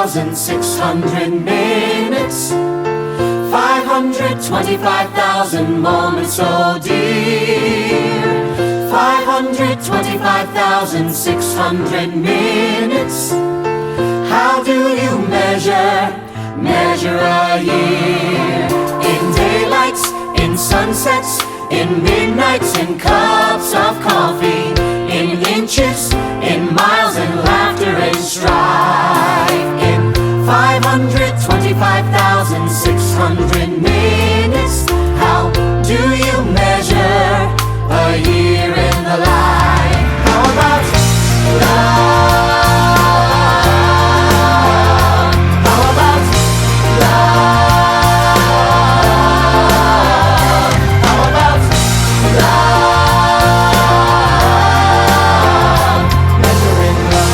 525,600 minutes, 525,000 moments, oh dear. 525,600 minutes. How do you measure a year? In daylights, in sunsets, in midnights, in cups of coffee, in inches, in miles, and laughter and strife. In 525,600 minutes, how do you measure a year in the life? How about love? How about love? How about love? Measuring love.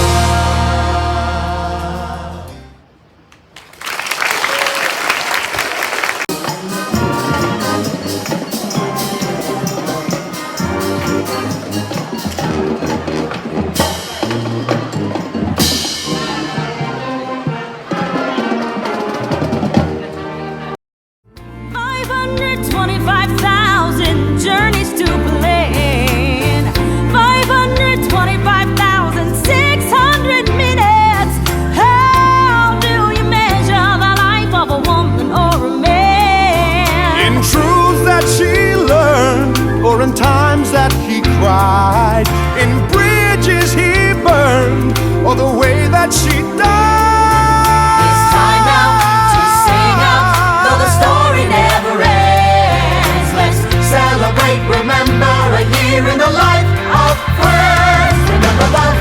Journeys to plan, 525,600 minutes. How do you measure the life of a woman or a man? In truths that she learned, or in times that he cried, in bridges he burned, or the way that she died. It's time now to sing out, though the story never ends. Let's celebrate, remember a year in the life of friends. Remember love.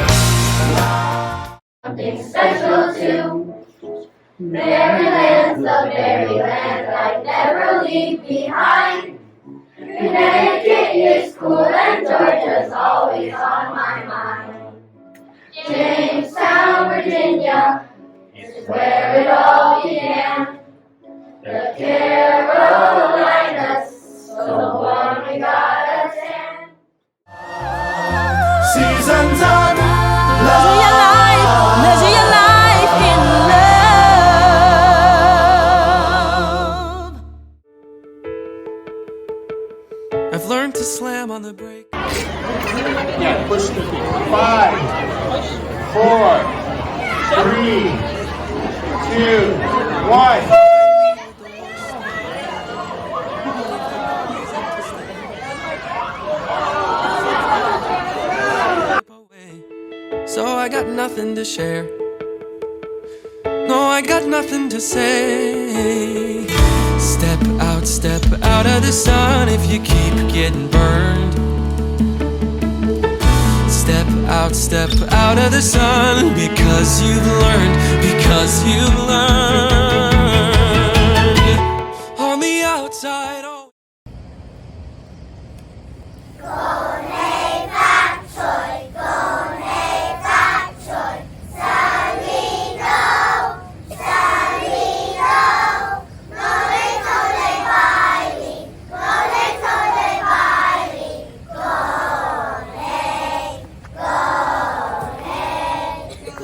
Something special too. Maryland's the very land I'd never leave behind. Connecticut is cool and Georgia's always on my mind. Jamestown, Virginia is where it all began. The Carolinas, so warm we got a tan. Seasons of Measure your life, measure your life in love. I've learned to slam on the brake. Yeah, push the feet. 5, 4, 3, 2, 1. So I got nothing to share. No, I got nothing to say. Step out of the sun if you keep getting burned. Step out of the sun because you've learned, On the outside, oh.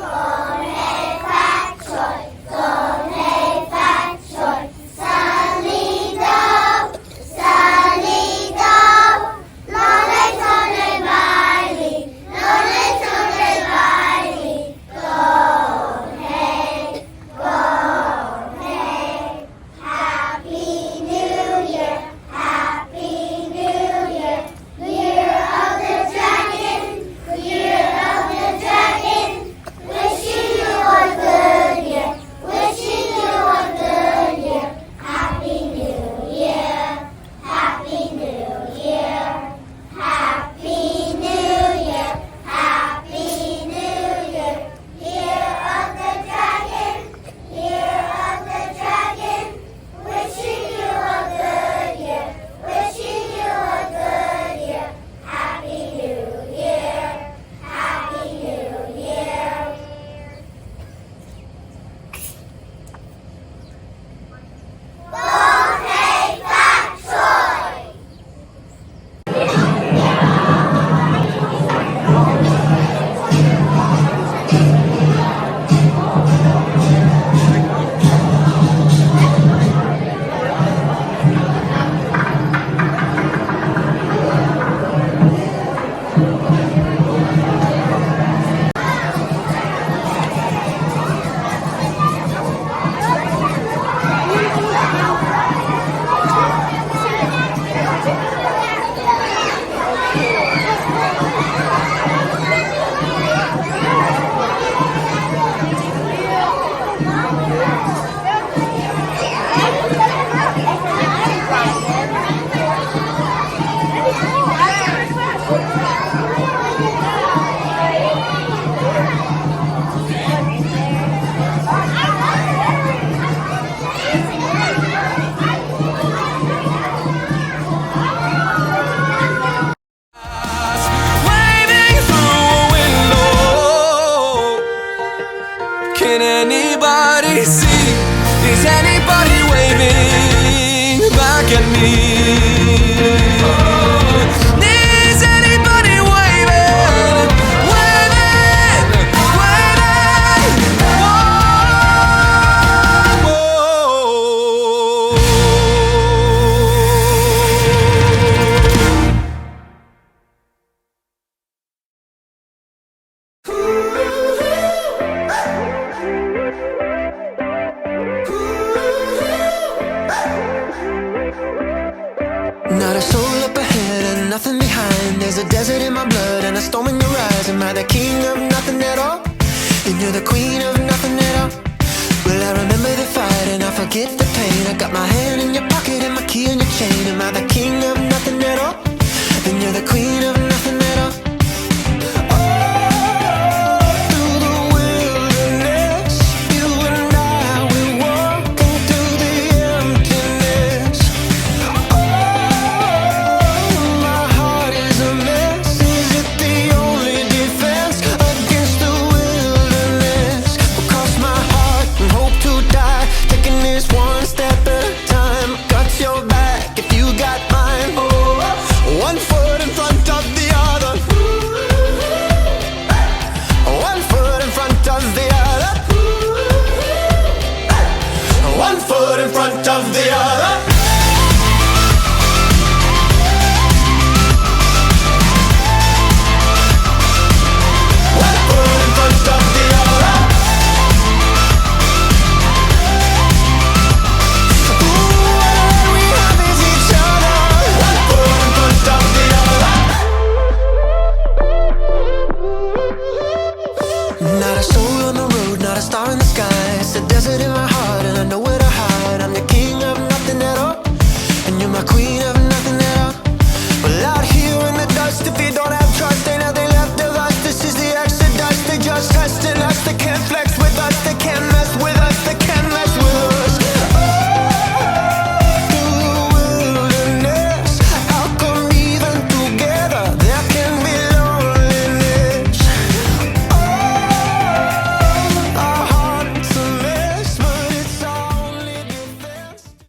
Go, Waving through a window. Can anybody see? Is anybody waving back at me? Is anybody waving? Waving, waving. Whoa, whoa. Not a soul up ahead and nothing behind. There's a desert in my blood and a storm in your eyes. Am I the king of nothing at all? And you're the queen of nothing at all. Well, I remember the fight and I forget the pain. I got my hand in your pocket and my key in your chain. Am I the king of nothing at all? And you're the queen of